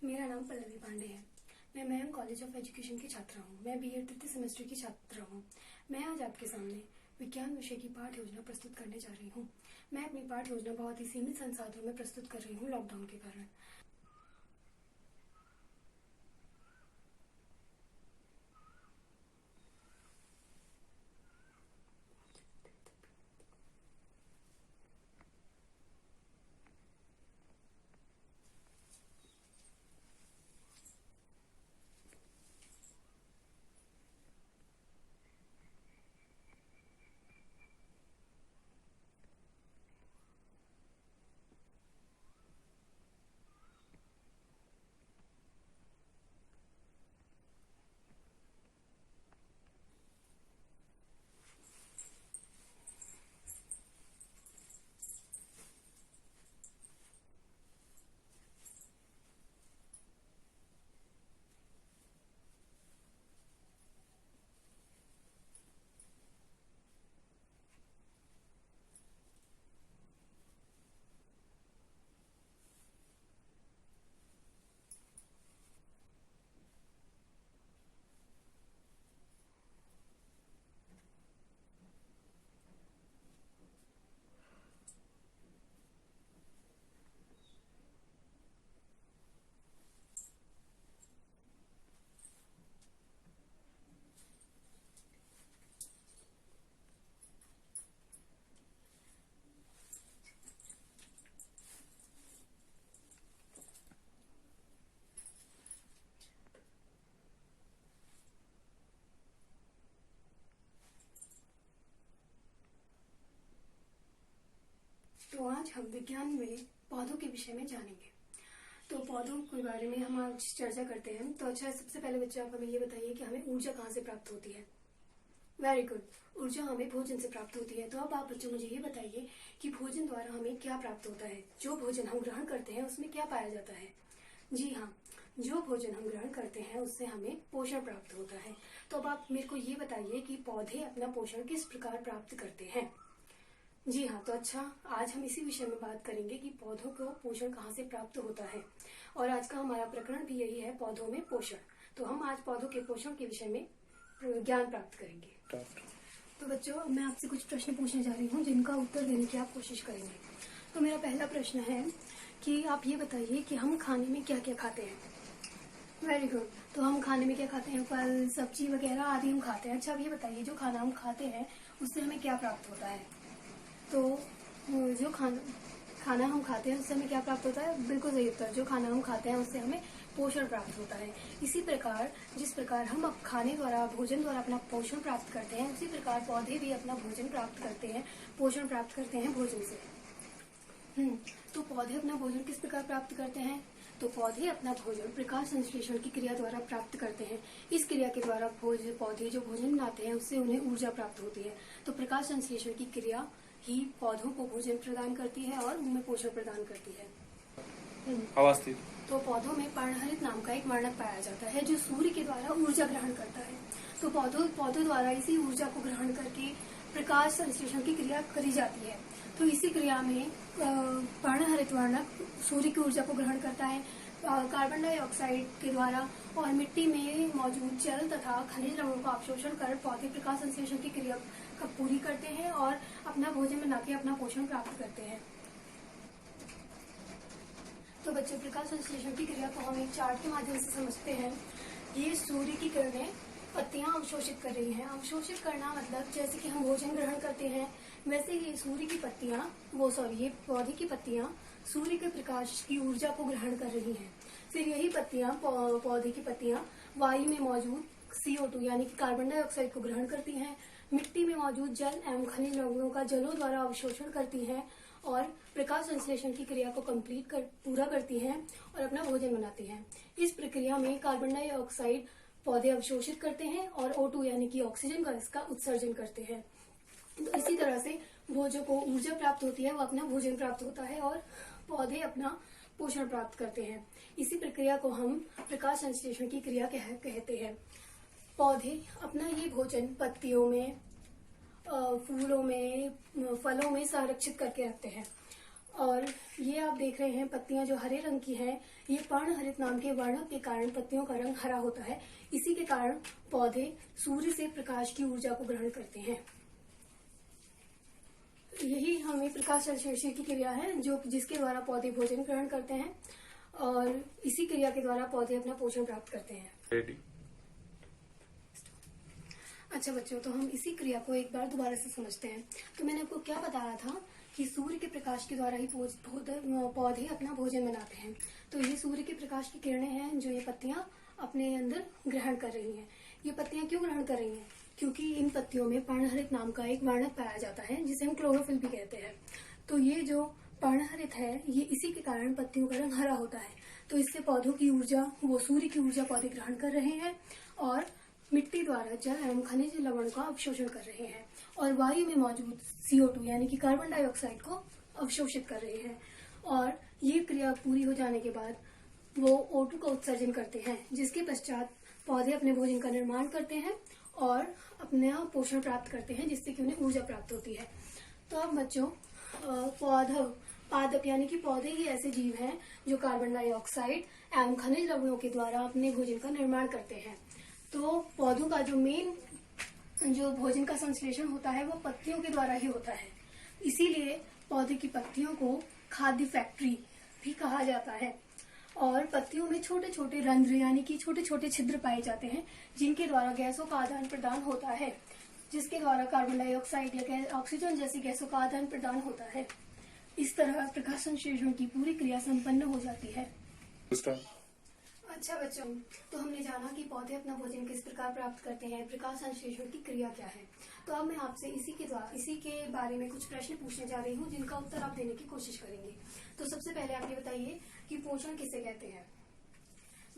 मेरा नाम पल्लवी पांडे है। मैं मयंक कॉलेज ऑफ एजुकेशन की छात्रा हूँ। मैं बीएड तृतीय सेमेस्टर की छात्रा हूँ। मैं आज आपके सामने विज्ञान विषय की पाठ योजना प्रस्तुत करने जा रही हूँ। मैं अपनी पाठ योजना बहुत ही सीमित संसाधनों में प्रस्तुत कर रही हूँ लॉकडाउन के कारण। तो आज हम विज्ञान में पौधों के विषय में जानेंगे। तो पौधों के बारे में हम आज चर्चा करते हैं। तो अच्छा, सबसे पहले बच्चे आप हमें ये बताइए कि हमें ऊर्जा कहाँ से प्राप्त होती है। वेरी गुड, ऊर्जा हमें भोजन से प्राप्त होती है। तो अब आप बच्चों मुझे ये बताइए कि भोजन द्वारा हमें क्या प्राप्त होता है। जो भोजन हम ग्रहण करते हैं उसमें क्या पाया जाता है। जी हाँ, जो भोजन हम ग्रहण करते हैं उससे हमें पोषण प्राप्त होता है। तो अब आप मेरे को ये बताइए कि पौधे अपना पोषण किस प्रकार प्राप्त करते हैं। जी हाँ, तो अच्छा, आज हम इसी विषय में बात करेंगे कि पौधों को पोषण कहाँ से प्राप्त होता है। और आज का हमारा प्रकरण भी यही है, पौधों में पोषण। तो हम आज पौधों के पोषण के विषय में ज्ञान प्राप्त करेंगे। तो बच्चों, अब मैं आपसे कुछ प्रश्न पूछने जा रही हूँ जिनका उत्तर देने की आप कोशिश करेंगे। तो मेरा पहला प्रश्न है कि आप ये बताइए कि हम खाने में क्या क्या खाते हैं। वेरी गुड, तो हम खाने में क्या खाते हैं, फल सब्जी वगैरह आदि हम खाते हैं। अच्छा, अब ये बताइए जो खाना हम खाते हैं उससे हमें क्या प्राप्त होता है। तो जो खाना हम खाते हैं उससे हमें क्या प्राप्त होता है। बिल्कुल सही उत्तर, जो खाना हम खाते हैं उससे हमें पोषण प्राप्त होता है। इसी प्रकार जिस प्रकार हम अब खाने द्वारा भोजन द्वारा अपना पोषण प्राप्त करते हैं, उसी प्रकार पौधे भी अपना भोजन प्राप्त करते हैं, पोषण प्राप्त करते हैं भोजन से। तो पौधे अपना भोजन किस प्रकार प्राप्त करते हैं। तो पौधे अपना भोजन प्रकाश संश्लेषण की क्रिया द्वारा प्राप्त करते हैं। इस क्रिया के द्वारा पौधे जो भोजन बनाते हैं उससे उन्हें ऊर्जा प्राप्त होती है। तो प्रकाश संश्लेषण की क्रिया ही पौधों को भोजन प्रदान करती है और उनमें पोषण प्रदान करती है। अवस्थित। तो पौधों में पर्णहरित नाम का एक वर्णक पाया जाता है जो सूर्य के द्वारा ऊर्जा ग्रहण करता है। तो पौधों द्वारा इसी ऊर्जा को ग्रहण करके प्रकाश संश्लेषण की क्रिया करी जाती है। तो इसी क्रिया में पर्णहरित वर्णक सूर्य की ऊर्जा को ग्रहण करता है कार्बन डाइऑक्साइड के द्वारा, और मिट्टी में मौजूद जल तथा खनिज लवणों का अवशोषण कर पौधे प्रकाश संश्लेषण की क्रिया पूरी करते हैं और अपना भोजन बना के अपना पोषण प्राप्त करते हैं। तो बच्चों, प्रकाश संश्लेषण की क्रिया को हम एक चार्ट के माध्यम से समझते हैं। ये सूर्य की किरणें पत्तियां अवशोषित कर रही हैं। अवशोषित करना मतलब जैसे कि हम भोजन ग्रहण करते हैं वैसे ही सूर्य की पत्तियां ये पौधे की पत्तियां सूर्य के प्रकाश की ऊर्जा को ग्रहण कर रही हैं। फिर यही पत्तियां पौधे की पत्तियां वायु में मौजूद CO2 यानी कि कार्बन डाइऑक्साइड को ग्रहण करती हैं, मिट्टी में मौजूद जल एवं खनिज लवणों का जलों द्वारा अवशोषण करती हैं और प्रकाश संश्लेषण की क्रिया को पूरा करती हैं और अपना भोजन बनाती हैं। इस प्रक्रिया में कार्बन डाइऑक्साइड पौधे अवशोषित करते हैं और O2 यानी कि ऑक्सीजन गैस का उत्सर्जन करते हैं। तो इसी तरह से भोजों को ऊर्जा प्राप्त होती है, वो अपना भोजन प्राप्त होता है और पौधे अपना पोषण प्राप्त करते हैं। इसी प्रक्रिया को हम प्रकाश संश्लेषण की क्रिया कहते हैं। पौधे अपना ये भोजन पत्तियों में, फूलों में, फलों में संरक्षित करके रखते हैं। और ये आप देख रहे हैं पत्तियां जो हरे रंग की हैं, ये पर्णहरित नाम के वर्णक के कारण पत्तियों का रंग हरा होता है। इसी के कारण पौधे सूर्य से प्रकाश की ऊर्जा को ग्रहण करते हैं। यही हमें प्रकाश संश्लेषण की क्रिया है जो जिसके द्वारा पौधे भोजन ग्रहण करते हैं और इसी क्रिया के द्वारा पौधे अपना पोषण प्राप्त करते हैं। रेडी। अच्छा बच्चों, तो हम इसी क्रिया को एक बार दोबारा से समझते हैं। तो मैंने आपको क्या बताया था कि सूर्य के प्रकाश के द्वारा ही पौधे अपना भोजन बनाते हैं। तो ये सूर्य के प्रकाश की किरणें हैं जो ये पत्तियां अपने अंदर ग्रहण कर रही हैं। ये पत्तियां क्यों ग्रहण कर रही हैं? क्योंकि इन पत्तियों में पर्णहरित नाम का एक वर्णक पाया जाता है जिसे हम क्लोरोफिल भी कहते हैं। तो ये जो पर्णहरित है, ये इसी के कारण पत्तियों का रंग हरा होता है। तो इससे पौधों की ऊर्जा, वो सूर्य की ऊर्जा पौधे ग्रहण कर रहे हैं और मिट्टी द्वारा जल एवं खनिज लवण का अवशोषण कर रहे हैं और वायु में मौजूद CO2 यानी कि कार्बन डाइऑक्साइड को अवशोषित कर रहे हैं। और ये क्रिया पूरी हो जाने के बाद वो O2 का उत्सर्जन करते हैं, जिसके पश्चात पौधे अपने भोजन का निर्माण करते हैं और अपना पोषण प्राप्त करते हैं, जिससे कि उन्हें ऊर्जा प्राप्त होती है। तो अब बच्चों, पादप यानी कि पौधे ही ऐसे जीव हैं जो कार्बन डाइऑक्साइड एवं खनिज लवणों के द्वारा अपने भोजन का निर्माण करते हैं। तो पौधों का जो भोजन का संश्लेषण होता है वो पत्तियों के द्वारा ही होता है। इसीलिए पौधे की पत्तियों को खाद्य फैक्ट्री भी कहा जाता है। और पत्तियों में छोटे छोटे रंध्र यानी कि छोटे छोटे छिद्र पाए जाते हैं, जिनके द्वारा गैसों का आदान प्रदान होता है, जिसके द्वारा कार्बन डाइऑक्साइड या ऑक्सीजन जैसी गैसों का आदान प्रदान होता है। इस तरह प्रकाश संश्लेषण की पूरी क्रिया संपन्न हो जाती है। अच्छा बच्चों, तो हमने जाना कि पौधे अपना भोजन किस प्रकार प्राप्त करते हैं, प्रकाश संश्लेषण की क्रिया क्या है। तो अब मैं आपसे इसी के बारे में कुछ प्रश्न पूछने जा रही हूँ, जिनका उत्तर आप देने की कोशिश करेंगे। तो सबसे पहले आप ये बताइए कि पोषण किसे कहते हैं?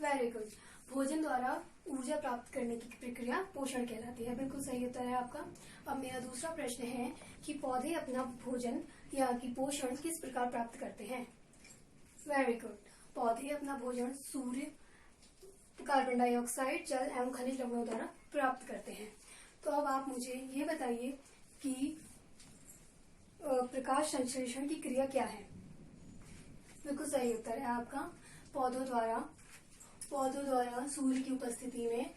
Very good. भोजन द्वारा ऊर्जा प्राप्त करने की प्रक्रिया पोषण कहलाती है। बिल्कुल सही उत्तर है आपका। अब मेरा दूसरा प्रश्न है कि पौधे अपना भोजन या कि पोषण किस प्रकार प्राप्त करते हैं? Very good. पौधे अपना भोजन सूर्य, कार्बन डाइऑक्साइड, जल एवं खनिज लवणों द्वारा प्राप्त करते हैं। तो अब आप मुझे ये बताइए कि प्रकाश संश्लेषण की क्रिया क्या है? बिल्कुल सही उत्तर है आपका। पौधों द्वारा सूर्य की उपस्थिति में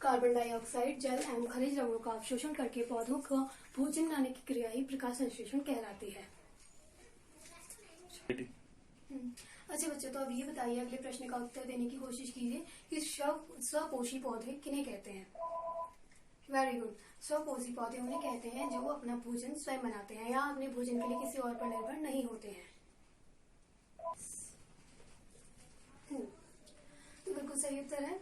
कार्बन डाइऑक्साइड, जल एवं खनिज लवणों का अवशोषण करके पौधों का भोजन बनाने की क्रिया ही प्रकाश संश्लेषण कहलाती है। अच्छा बच्चों, तो अब ये बताइए, अगले प्रश्न का उत्तर देने की कोशिश कीजिए कि स्वपोषी पौधे किन्हें कहते हैं? Very good. स्वपोषी पौधे उन्हें कहते हैं जो अपना भोजन स्वयं बनाते हैं या अपने भोजन के लिए किसी और पर निर्भर नहीं होते हैं। तो बिल्कुल सही उत्तर है।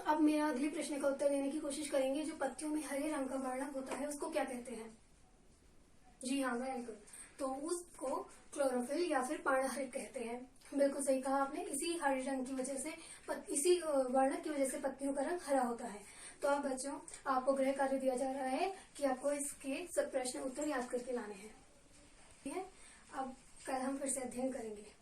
अब मेरा अगले प्रश्न का उत्तर देने की कोशिश करेंगे। जो पत्तियों में हरे रंग का वर्णक होता है उसको क्या कहते हैं? जी हाँ, वेरी गुड। तो उसको क्लोरोफिल या फिर पर्णहरित कहते हैं। बिल्कुल सही कहा आपने। इसी हरे रंग की वजह से, इसी वर्णक की वजह से पत्तियों का रंग हरा होता है। तो अब बच्चों, आपको गृह कार्य दिया जा रहा है कि आपको इसके सब प्रश्न उत्तर याद करके लाने हैं। ठीक है? अब कल हम फिर से अध्ययन करेंगे।